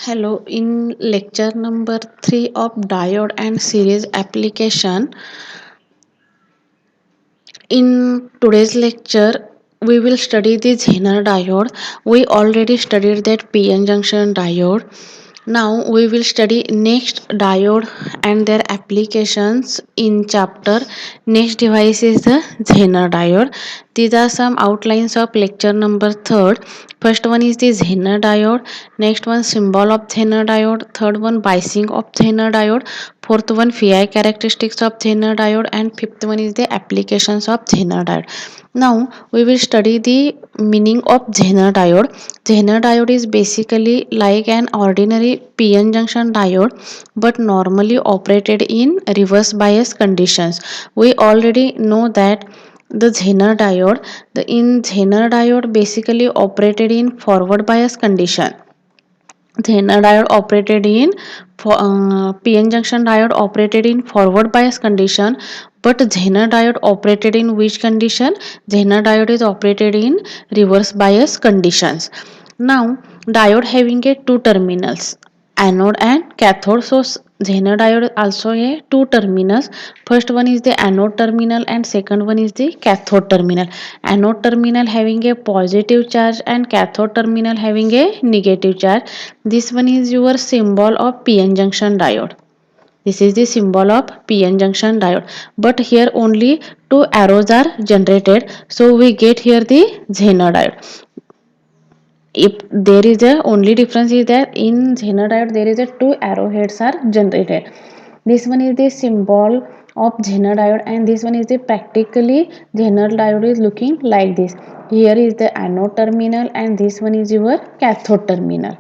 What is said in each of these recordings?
Hello, in lecture number 3 of diode and series application, in today's lecture, we will study the Zener diode. We already studied that PN junction diode. Now we will study next diode and their applications in chapter. Next device is the Zener diode. These are some outlines of lecture number 3rd. First one is the Zener diode. Next one symbol of Zener diode. Third one biasing of Zener diode. Fourth one Phi characteristics of Zener diode, and fifth one is the applications of Zener diode. Now we will study the meaning of Zener diode. Zener diode is basically like an ordinary PN junction diode but normally operated in reverse bias conditions. We already know that the Zener diode, in Zener diode basically operated in forward bias condition. Zener diode operated in PN junction diode operated in forward bias condition, but Zener diode operated in which condition? Zener diode is operated in reverse bias conditions. Now, diode having a two terminals, anode and cathode. So Zener diode also a two terminals. First one is the anode terminal and second one is the cathode terminal. Anode terminal having a positive charge and cathode terminal having a negative charge. This one is your symbol of PN junction diode. This is the symbol of PN junction diode. But here only two arrows are generated. So we get here the Zener diode. If there is a only difference is that in Zener diode there is a two arrowheads are generated. This one is the symbol of Zener diode and this one is the practically Zener diode is looking like this. Here is the anode terminal and this one is your cathode terminal.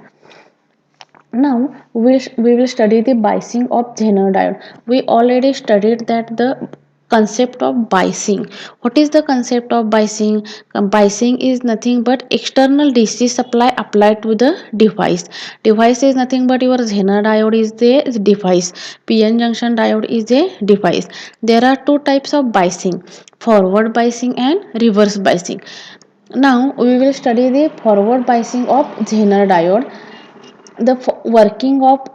Now we will study the biasing of Zener diode. We already studied that the concept of biasing. What is the concept of biasing? Biasing is nothing but external DC supply applied to the device. Device is nothing but your Zener diode is the device. PN junction diode is a device. There are two types of biasing: forward biasing and reverse biasing. Now we will study the forward biasing of Zener diode. The working of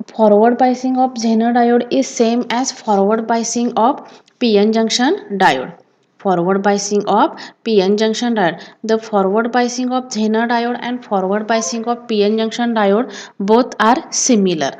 forward biasing of Zener diode is same as forward biasing of PN junction diode. Forward biasing of PN junction diode. The forward biasing of Zener diode and forward biasing of PN junction diode both are similar.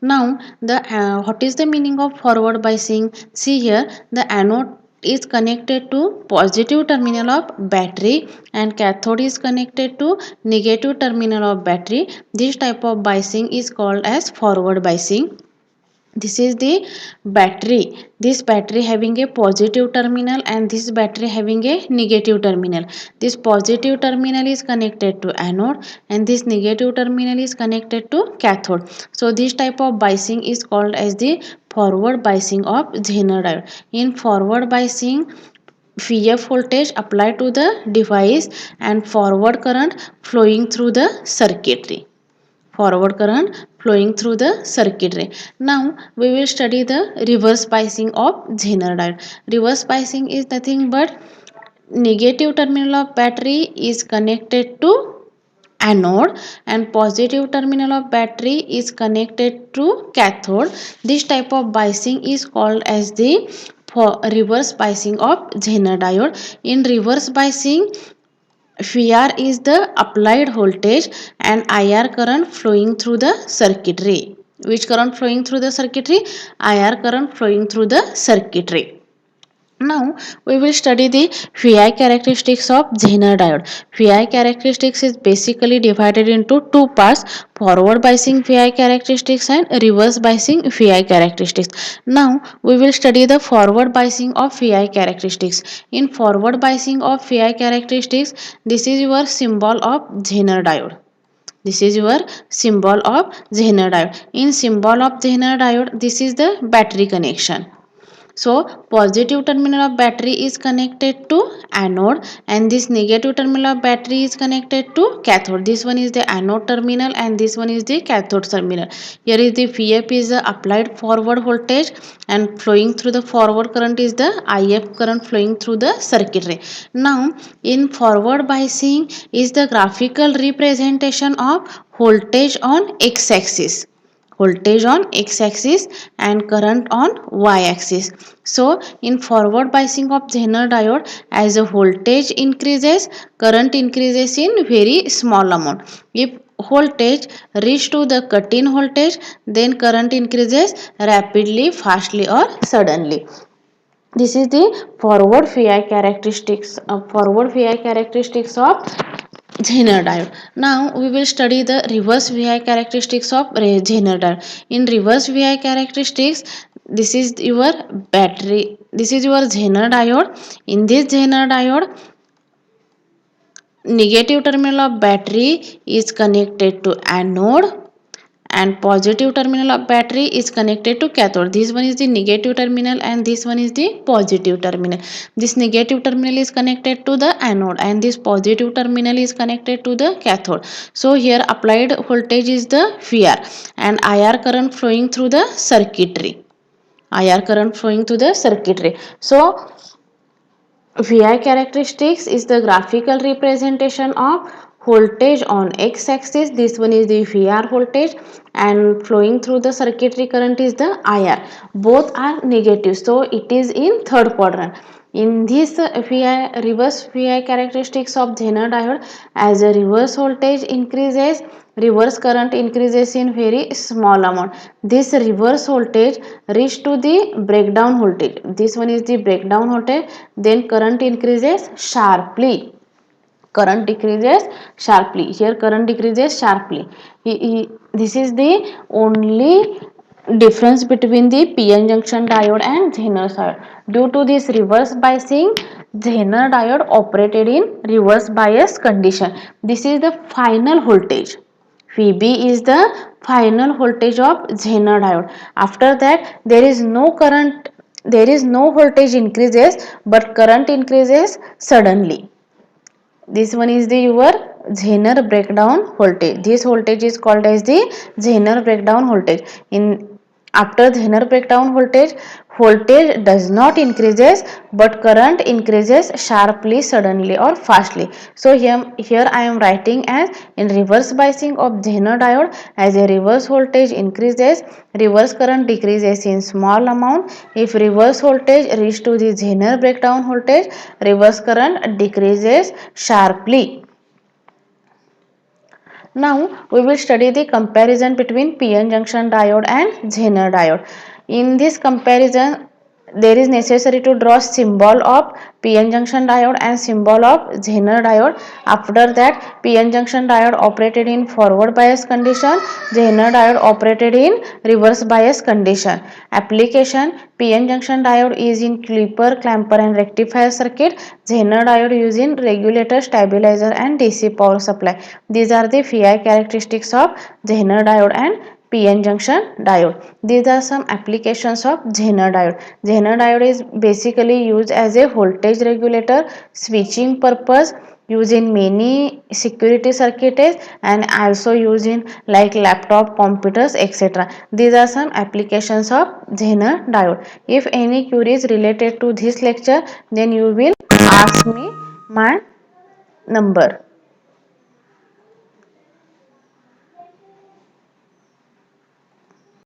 Now the what is the meaning of forward biasing? See here, the anode is connected to positive terminal of battery and cathode is connected to negative terminal of battery. This type of biasing is called as forward biasing. This is the battery. This battery having a positive terminal and this battery having a negative terminal. This positive terminal is connected to anode and this negative terminal is connected to cathode. So this type of biasing is called as the forward biasing of Zener diode. In forward biasing, VF voltage applied to the device and forward current flowing through the circuitry. Forward current flowing through the circuitry. Now we will study the reverse biasing of Zener diode. Reverse biasing is nothing but negative terminal of battery is connected to anode and positive terminal of battery is connected to cathode. This type of biasing is called as the reverse biasing of Zener diode. In reverse biasing, VR is the applied voltage and IR current flowing through the circuitry. Which current flowing through the circuitry? IR current flowing through the circuitry. Now we will study the VI characteristics of Zener diode. VI characteristics is basically divided into two parts: forward biasing VI characteristics and reverse biasing VI characteristics. Now we will study the forward biasing of VI characteristics. In forward biasing of VI characteristics, this is your symbol of Zener diode. This is your symbol of Zener diode. In symbol of Zener diode, this is the battery connection. So positive terminal of battery is connected to anode and this negative terminal of battery is connected to cathode. This one is the anode terminal and this one is the cathode terminal. Here is the VF is the applied forward voltage and flowing through the forward current is the IF current flowing through the circuitry. Now in forward biasing is the graphical representation of voltage on x-axis, voltage on x-axis and current on y-axis. So in forward biasing of Zener diode, as the voltage increases, current increases in very small amount. If voltage reach to the cut-in voltage, then current increases rapidly, fastly or suddenly. This is the forward VI characteristics of Zener diode. Now we will study the reverse VI characteristics of Zener diode. In reverse VI characteristics, this is your battery. This is your Zener diode. In this Zener diode, negative terminal of battery is connected to anode and positive terminal of battery is connected to cathode. This one is the negative terminal and this one is the positive terminal. This negative terminal is connected to the anode and this positive terminal is connected to the cathode. So here applied voltage is the VR and IR current flowing through the circuitry. IR current flowing through the circuitry. So VI characteristics is the graphical representation of voltage on x-axis. This one is the VR voltage and flowing through the circuitry current is the IR. Both are negative, so it is in third quadrant. In this reverse VI characteristics of Zener diode, as the reverse voltage increases, reverse current increases in very small amount. This reverse voltage reach to the breakdown voltage. This one is the breakdown voltage. Then current increases sharply. Current decreases sharply. Here current decreases sharply. This is the only difference between the PN junction diode and Zener diode. Due to this reverse biasing, Zener diode operated in reverse bias condition. This is the final voltage. VB is the final voltage of Zener diode. After that, there is no current, there is no voltage increases, but current increases suddenly. This one is the your Zener breakdown voltage. This voltage is called as the Zener breakdown voltage. In after Zener breakdown voltage does not increases but current increases sharply, suddenly or fastly. So here I am writing as in reverse biasing of Zener diode, as a reverse voltage increases, reverse current decreases in small amount. If reverse voltage reach to the Zener breakdown voltage, reverse current decreases sharply. Now we will study the comparison between PN junction diode and Zener diode. In this comparison, there is necessary to draw symbol of PN junction diode and symbol of Zener diode. After that, PN junction diode operated in forward bias condition, Zener diode operated in reverse bias condition. Application: PN junction diode is in clipper, clamper and rectifier circuit. Zener diode used in regulator, stabilizer and DC power supply. These are the VI characteristics of Zener diode and PN junction diode. These are some applications of Zener diode. Zener diode is basically used as a voltage regulator, switching purpose, used in many security circuits and also used in like laptop, computers, etc. These are some applications of Zener diode. If any queries related to this lecture, then you will ask me my number.